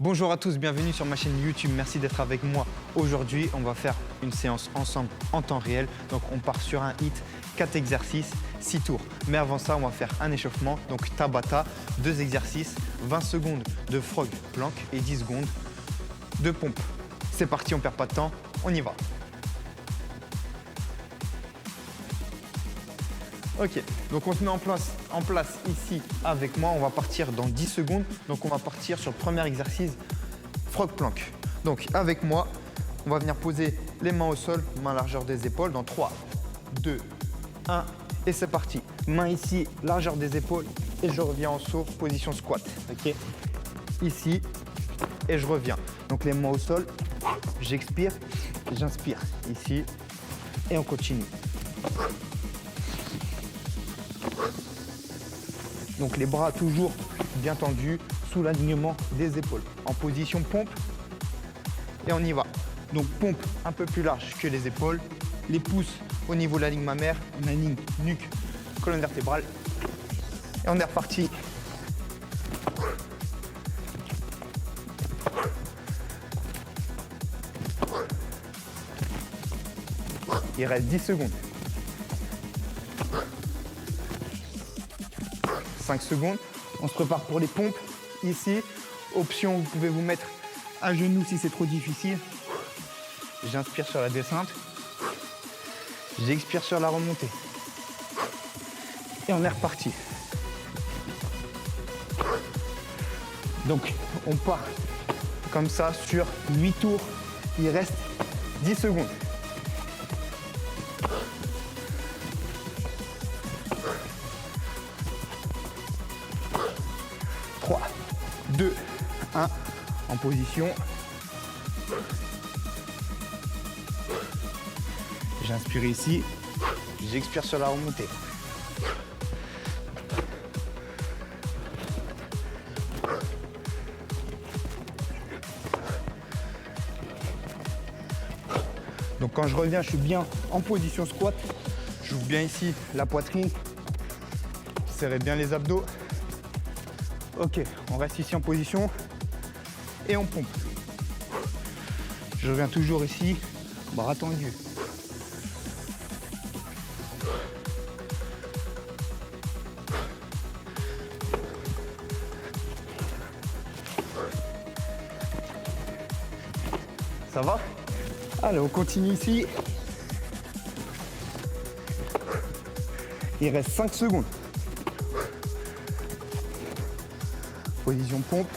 Bonjour à tous, bienvenue sur ma chaîne YouTube, merci d'être avec moi. Aujourd'hui, on va faire une séance ensemble en temps réel. Donc on part sur un hit, 4 exercices, 6 tours. Mais avant ça, on va faire un échauffement, donc Tabata, 2 exercices, 20 secondes de frog plank et 10 secondes de pompe. C'est parti, on perd pas de temps, on y va. Ok, donc on se met en place ici avec moi. On va partir dans 10 secondes. Donc on va partir sur le premier exercice, frog plank. Donc avec moi, on va venir poser les mains au sol, main largeur des épaules dans 3, 2, 1 et c'est parti. Main ici, largeur des épaules et je reviens en saut, position squat. Ok, ici et je reviens. Donc les mains au sol, j'expire, j'inspire ici et on continue. Donc les bras toujours bien tendus sous l'alignement des épaules. En position pompe et on y va. Donc pompe un peu plus large que les épaules. Les pouces au niveau de la ligne mammaire. On aligne nuque, colonne vertébrale. Et on est reparti. Il reste 10 secondes. 5 secondes. On se prépare pour les pompes. Ici, option, vous pouvez vous mettre à genoux si c'est trop difficile. J'inspire sur la descente. J'expire sur la remontée. Et on est reparti. Donc, on part comme ça sur 8 tours. Il reste 10 secondes. 3, 2, 1, en position. J'inspire ici, j'expire sur la remontée. Donc quand je reviens, je suis bien en position squat. J'ouvre bien ici la poitrine. Serrez bien les abdos. Ok, on reste ici en position et on pompe. Je reviens toujours ici, bras tendus. Ça va? Allez, on continue ici. Il reste 5 secondes. Position pompe,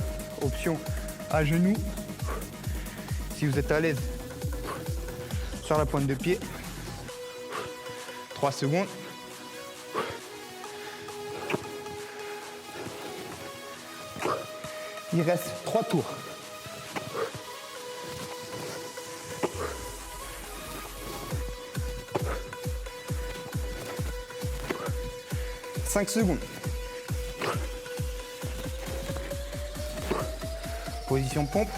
option à genoux. Si vous êtes à l'aise, sur la pointe de pied. 3 secondes. Il reste 3 tours. « 5 secondes. Position pompe.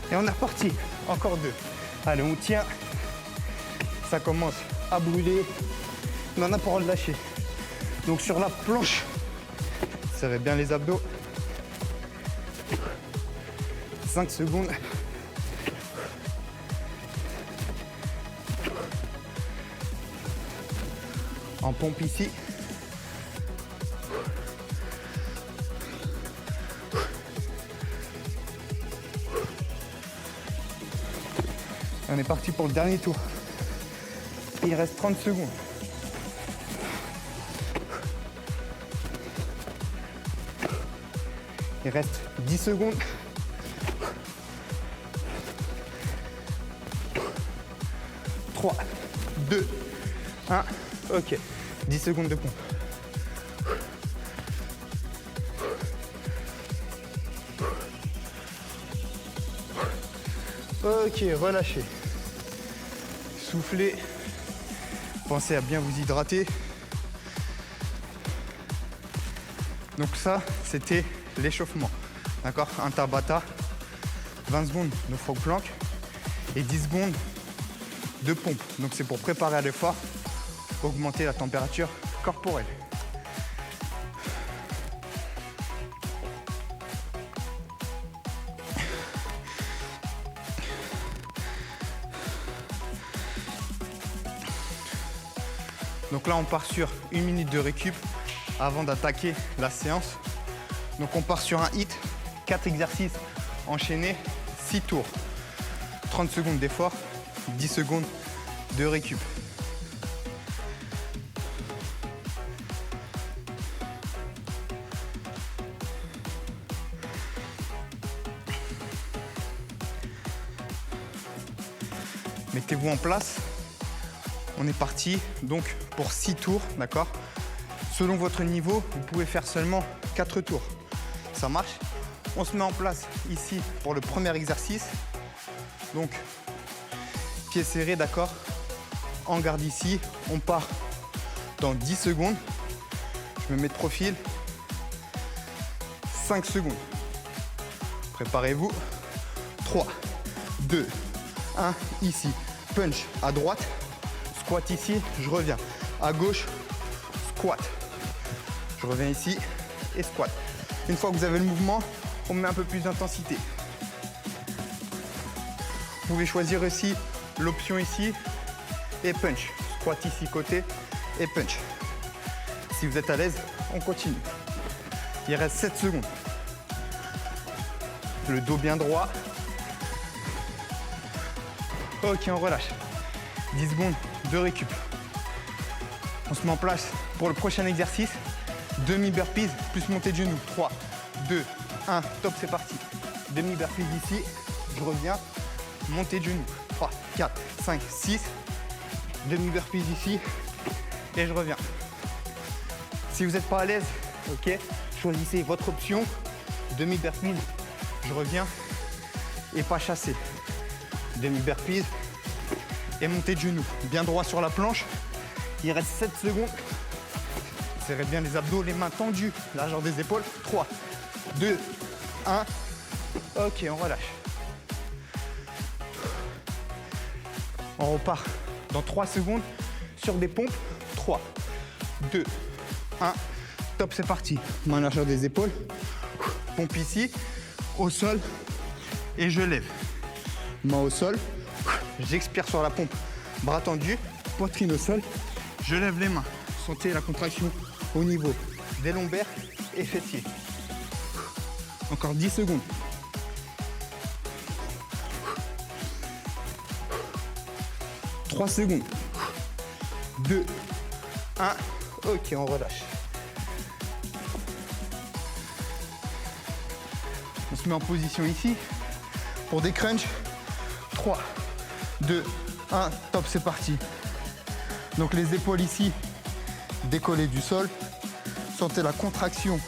Et on est reparti. Encore 2. Allez, on tient. Ça commence à brûler. Mais on n'a pas le droit de lâcher. Donc sur la planche, serrez bien les abdos. 5 secondes. En pompe ici. On est parti pour le dernier tour. Il reste 30 secondes. Il reste 10 secondes. 3, 2, 1. Ok. 10 secondes de pompe. Ok, relâchez. Soufflez. Pensez à bien vous hydrater. Donc ça, c'était l'échauffement. D'accord? Un Tabata, 20 secondes de frog plank et 10 secondes de pompe. Donc c'est pour préparer à l'effort augmenter la température corporelle. Donc là, on part sur 1 minute de récup avant d'attaquer la séance. Donc on part sur un hit, 4 exercices enchaînés, 6 tours. 30 secondes d'effort, 10 secondes de récup. Mettez-vous en place. On est parti donc pour 6 tours, d'accord? Selon votre niveau, vous pouvez faire seulement 4 tours. Ça marche? On se met en place ici pour le premier exercice. Donc, pieds serrés, d'accord? En garde ici. On part dans 10 secondes. Je me mets de profil. 5 secondes. Préparez-vous. 3, 2, 1, ici. Punch à droite. Squat ici, je reviens. À gauche, squat. Je reviens ici et squat. Une fois que vous avez le mouvement, on met un peu plus d'intensité. Vous pouvez choisir aussi l'option ici et punch. Squat ici côté et punch. Si vous êtes à l'aise, on continue. Il reste 7 secondes. Le dos bien droit. Ok, on relâche. 10 secondes de récup. On se met en place pour le prochain exercice. Demi burpees plus montée de genoux. 3, 2, 1, top, c'est parti. Demi burpees ici, je reviens, montée de genoux. 3, 4, 5, 6. Demi burpees ici et je reviens. Si vous n'êtes pas à l'aise, ok, choisissez votre option. Demi burpees, je reviens et pas chassé. Demi burpees et montée de genoux. Bien droit sur la planche. Il reste 7 secondes. Serrez bien les abdos, les mains tendues, largeur des épaules. 3, 2, 1. Ok, on relâche. On repart dans 3 secondes sur des pompes. 3, 2, 1. Top, c'est parti. Main largeur des épaules. Pompe ici, au sol et je lève. Main au sol. J'expire sur la pompe. Bras tendus, poitrine au sol. Je lève les mains. Sentez la contraction au niveau des lombaires et fessiers. Encore 10 secondes. 3 secondes. 2, 1. Ok, on relâche. On se met en position ici pour des crunchs. 3, 2, 1. Top, c'est parti. Donc les épaules ici décollées du sol. Sentez la contraction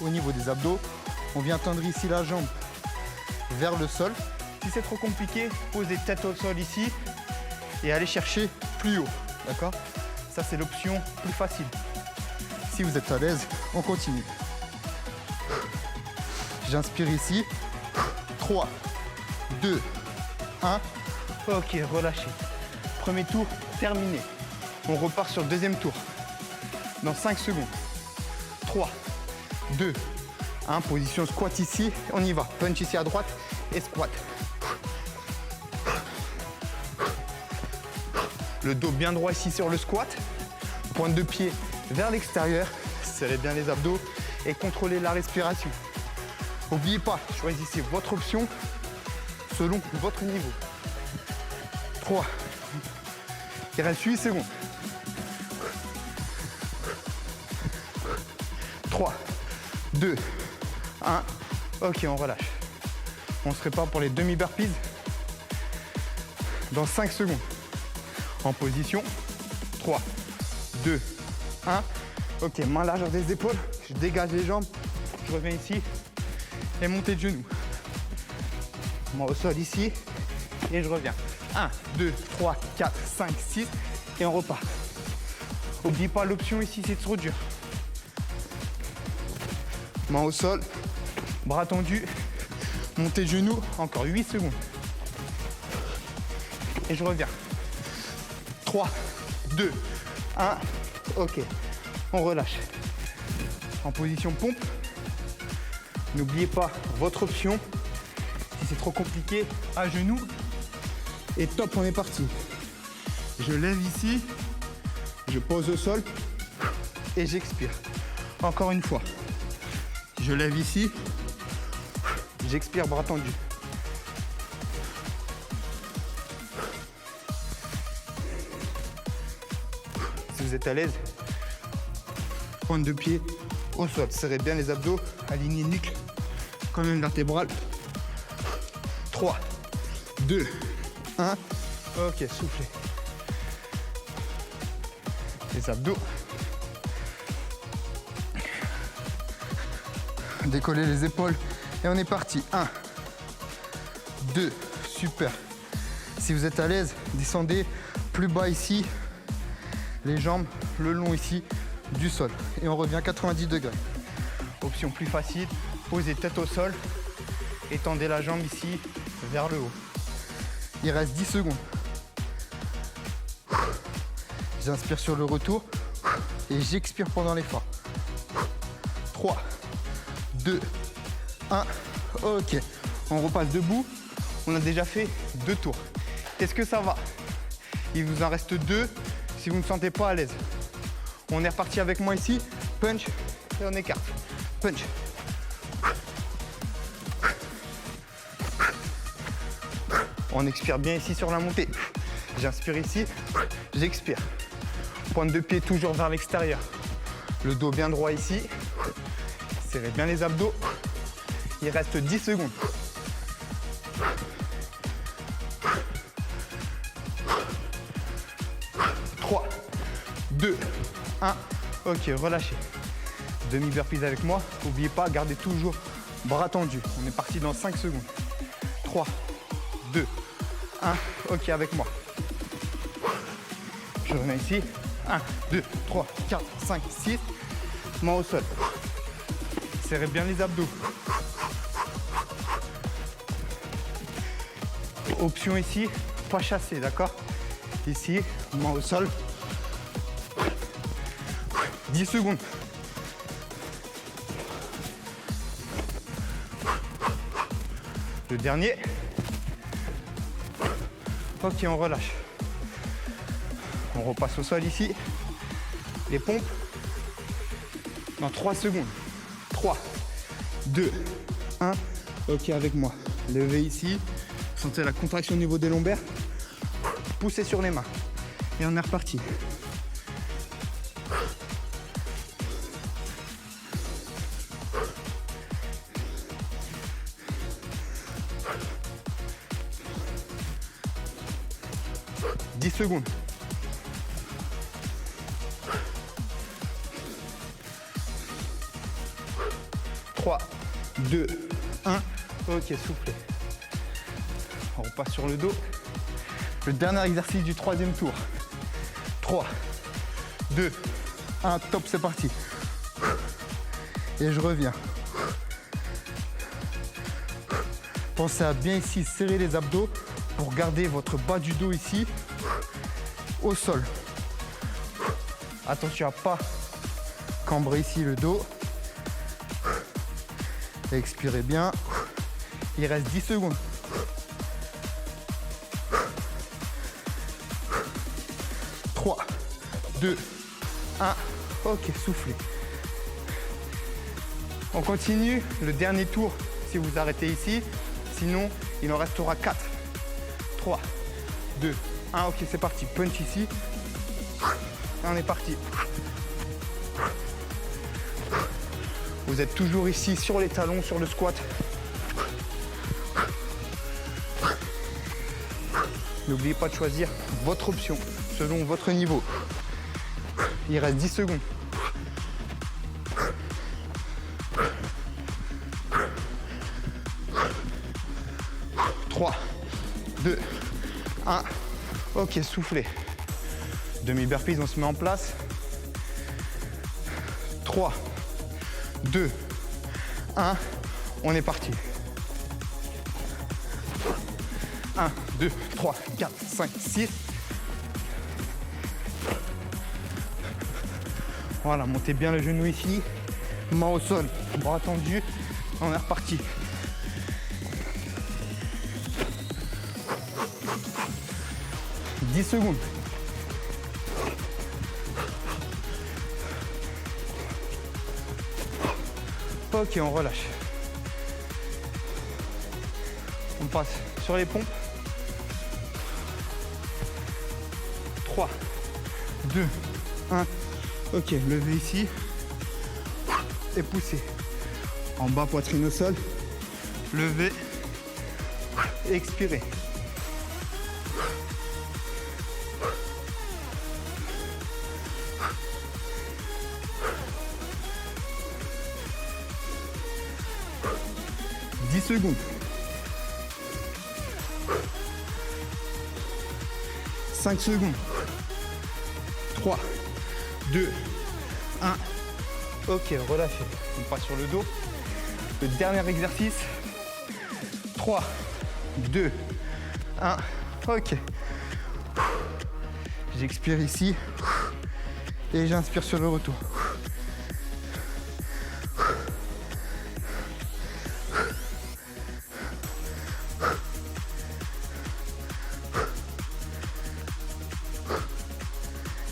au niveau des abdos. On vient tendre ici la jambe vers le sol. Si c'est trop compliqué, posez tête au sol ici et allez chercher plus haut. D'accord? Ça, c'est l'option plus facile. Si vous êtes à l'aise, on continue. J'inspire ici. 3, 2, 1. Ok, relâchez. Premier tour terminé. On repart sur le deuxième tour. Dans 5 secondes. 3, 2, 1. Position squat ici. On y va. Punch ici à droite et squat. Le dos bien droit ici sur le squat. Pointe de pied vers l'extérieur. Serrez bien les abdos et contrôlez la respiration. N'oubliez pas, choisissez votre option selon votre niveau. 3. Il reste 8 secondes. 3, 2, 1. Ok, on relâche. On se prépare pour les demi-burpees dans 5 secondes. En position. 3, 2, 1. Ok, main largeur des épaules. Je dégage les jambes. Je reviens ici. Et montée de genoux. Main au sol ici. Et je reviens. 1, 2, 3, 4, 5, 6. Et on repart. N'oubliez pas l'option ici, c'est trop dur. Main au sol. Bras tendus. Montée de genoux. Encore 8 secondes. Et je reviens. 3, 2, 1. Ok, on relâche. En position pompe. N'oubliez pas votre option. Si c'est trop compliqué, à genoux. Et top, on est parti. Je lève ici. Je pose au sol. Et j'expire. Encore une fois. Je lève ici. J'expire, bras tendus. Si vous êtes à l'aise, pointe de pied au sol. Serrez bien les abdos, alignez nuque, quand même vertébrale. 3, 2, 1. Ok, soufflez. Les abdos. Décollez les épaules. Et on est parti. 1, 2, super. Si vous êtes à l'aise, descendez plus bas ici. Les jambes le long ici du sol. Et on revient 90 degrés. Option plus facile, posez tête au sol. Étendez la jambe ici vers le haut. Il reste 10 secondes. J'inspire sur le retour et j'expire pendant l'effort. 3, 2, 1. Ok, on repasse debout. On a déjà fait 2 tours. Est-ce que ça va? Il vous en reste 2 si vous ne sentez pas à l'aise. On est reparti avec moi ici. Punch et on écarte. Punch. On expire bien ici sur la montée. J'inspire ici, j'expire. Pointe de pied toujours vers l'extérieur. Le dos bien droit ici. Serrez bien les abdos. Il reste 10 secondes. 3, 2, 1. Ok, relâchez. Demi burpees avec moi. N'oubliez pas, gardez toujours bras tendus. On est parti dans 5 secondes. 3, 2, 1. Ok, avec moi. Je reviens ici. 1, 2, 3, 4, 5, 6. Main au sol. Serrez bien les abdos. Option ici, pas chasser, d'accord? Ici, main au sol. 10 secondes. Le dernier. Ok, on relâche. On repasse au sol ici. Les pompes. Dans 3 secondes. 3, 2, 1. Ok, avec moi. Levez ici. Sentez la contraction au niveau des lombaires. Poussez sur les mains. Et on est reparti. « 10 secondes. 3, 2, 1. Ok, soufflez. On repasse sur le dos. Le dernier exercice du 3e tour. 3, 2, 1. Top, c'est parti. Et je reviens. Pensez à bien ici serrer les abdos pour garder votre bas du dos ici au sol. Attention à ne pas cambrer ici le dos. Expirez bien. Il reste 10 secondes. 3, 2, 1. Ok, soufflez. On continue le dernier tour si vous arrêtez ici. Sinon, il en restera 4. 3, 2, 1. Ok, c'est parti. Punch ici. Et on est parti. Vous êtes toujours ici sur les talons, sur le squat. N'oubliez pas de choisir votre option selon votre niveau. Il reste 10 secondes. 3, 2, 1. Ok, soufflez. Demi burpees, on se met en place. 3, 2, 1. On est parti. 1, 2, 3, 4, 5, 6. Voilà, montez bien le genou ici. Main au sol, bras tendus. On est reparti. « 10 secondes. Ok, on relâche. On passe sur les pompes. 3, 2, 1. Ok, levez ici. Et poussez. En bas, poitrine au sol. Levez. Expirez. Secondes. 5 secondes. 3, 2, 1. Ok, relâchez. On passe sur le dos. Le dernier exercice. 3, 2, 1. Ok. J'expire ici. Et j'inspire sur le retour.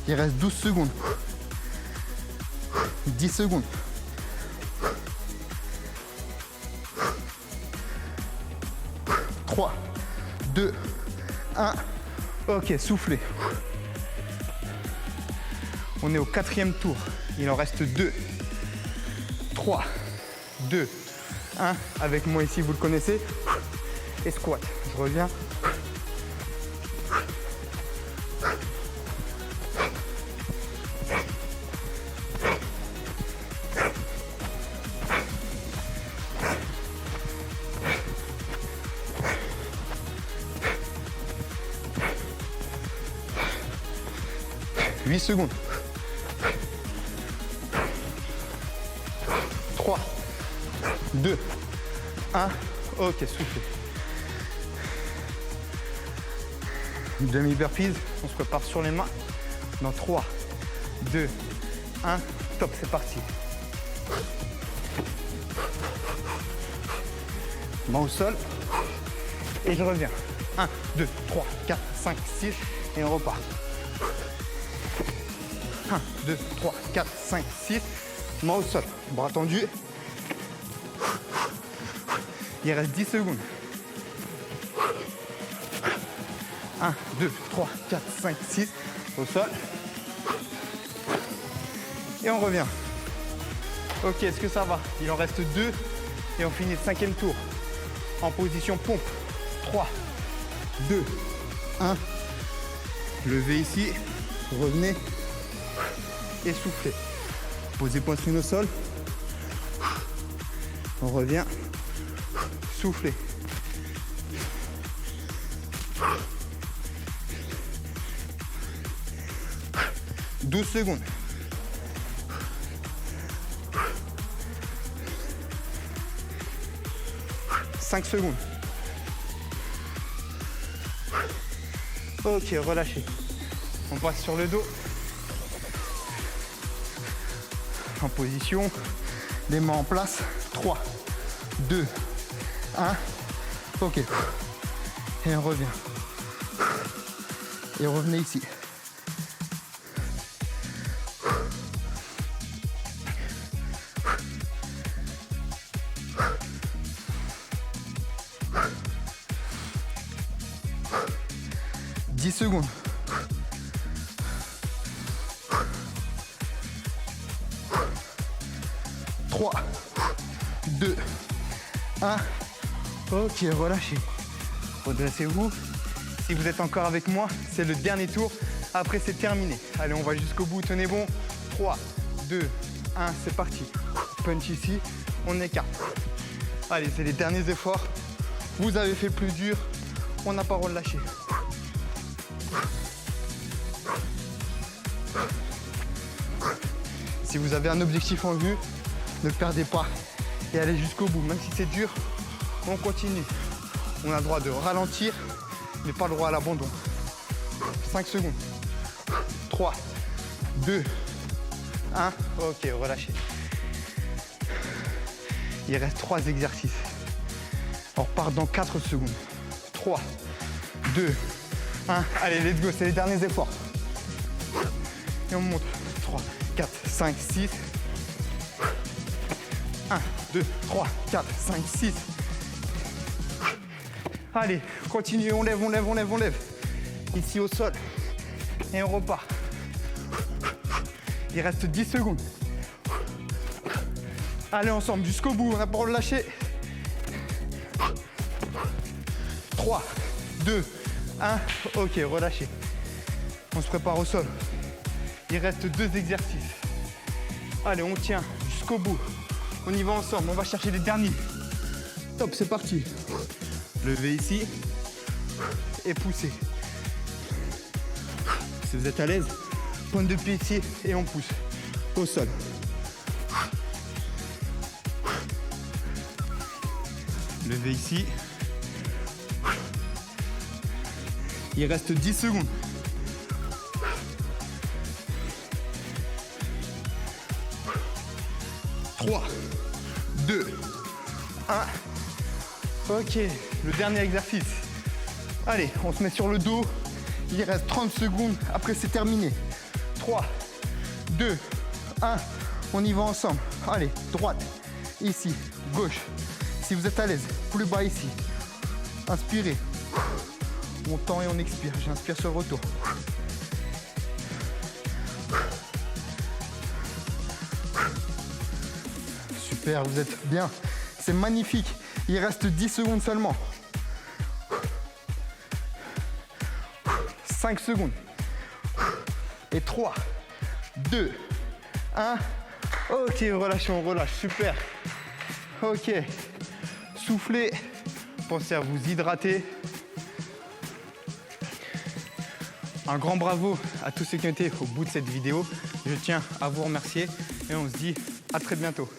Il reste 12 secondes. 10 secondes. 3, 2, 1. Ok, soufflez. On est au 4e tour. Il en reste 2. 3, 2, 1. Avec moi ici, vous le connaissez. Et squat. Je reviens. Secondes. 3, 2, 1. Ok, soufflez. Demi burpees. On se prépare sur les mains. Dans 3, 2, 1. Top, c'est parti. Main au sol. Et je reviens. 1, 2, 3, 4, 5, 6. Et on repart. 1, 2, 3, 4, 5, 6. Main au sol. Bras tendus. Il reste 10 secondes. 1, 2, 3, 4, 5, 6. Au sol. Et on revient. Ok, est-ce que ça va? Il en reste 2. Et on finit le 5e tour. En position pompe. 3, 2, 1. Levez ici. Revenez. Et soufflez. Posez poitrine au sol. On revient. Soufflez. « 12 secondes. 5 secondes. Ok, relâchez. On passe sur le dos. En position, les mains en place. 3, 2, 1. Ok. Et on revient. Et revenez ici. Secondes. 3, 2, 1. Ok, relâchez. Redressez-vous. Si vous êtes encore avec moi, c'est le dernier tour. Après, c'est terminé. Allez, on va jusqu'au bout. Tenez bon. 3, 2, 1. C'est parti. Punch ici. On écarte. Allez, c'est les derniers efforts. Vous avez fait le plus dur. On n'a pas relâché. Si vous avez un objectif en vue, ne perdez pas et allez jusqu'au bout. Même si c'est dur, on continue. On a le droit de ralentir, mais pas le droit à l'abandon. 5 secondes. 3, 2, 1. Ok, relâchez. Il reste 3 exercices. On repart dans 4 secondes. 3, 2, 1. Allez, let's go, c'est les derniers efforts. Et on monte. 3, 4, 5, 6. 1, 2, 3, 4, 5, 6. Allez, continuez, on lève, on lève, on lève, on lève. Ici au sol. Et on repart. Il reste 10 secondes. Allez ensemble, jusqu'au bout, on n'a pas le droit de lâcher. 3, 2, 1. Ok, relâchez. On se prépare au sol. Il reste 2 exercices. Allez, on tient jusqu'au bout. On y va ensemble, on va chercher les derniers. Top, c'est parti. Levez ici et poussez. Si vous êtes à l'aise, pointe de pied ici et on pousse au sol. Levez ici. Il reste 10 secondes. Trois, 2, 1. Ok, le dernier exercice. Allez, on se met sur le dos. Il reste 30 secondes. Après, c'est terminé. 3, 2, 1. On y va ensemble. Allez, droite, ici, gauche. Si vous êtes à l'aise, plus bas ici. Inspirez. On tend et on expire. J'inspire sur le retour. Super, vous êtes bien. C'est magnifique. Il reste 10 secondes seulement. 5 secondes. Et 3, 2, 1. Ok, relâchez, on relâche. Super. Ok. Soufflez. Pensez à vous hydrater. Un grand bravo à tous ceux qui ont été au bout de cette vidéo. Je tiens à vous remercier et on se dit à très bientôt.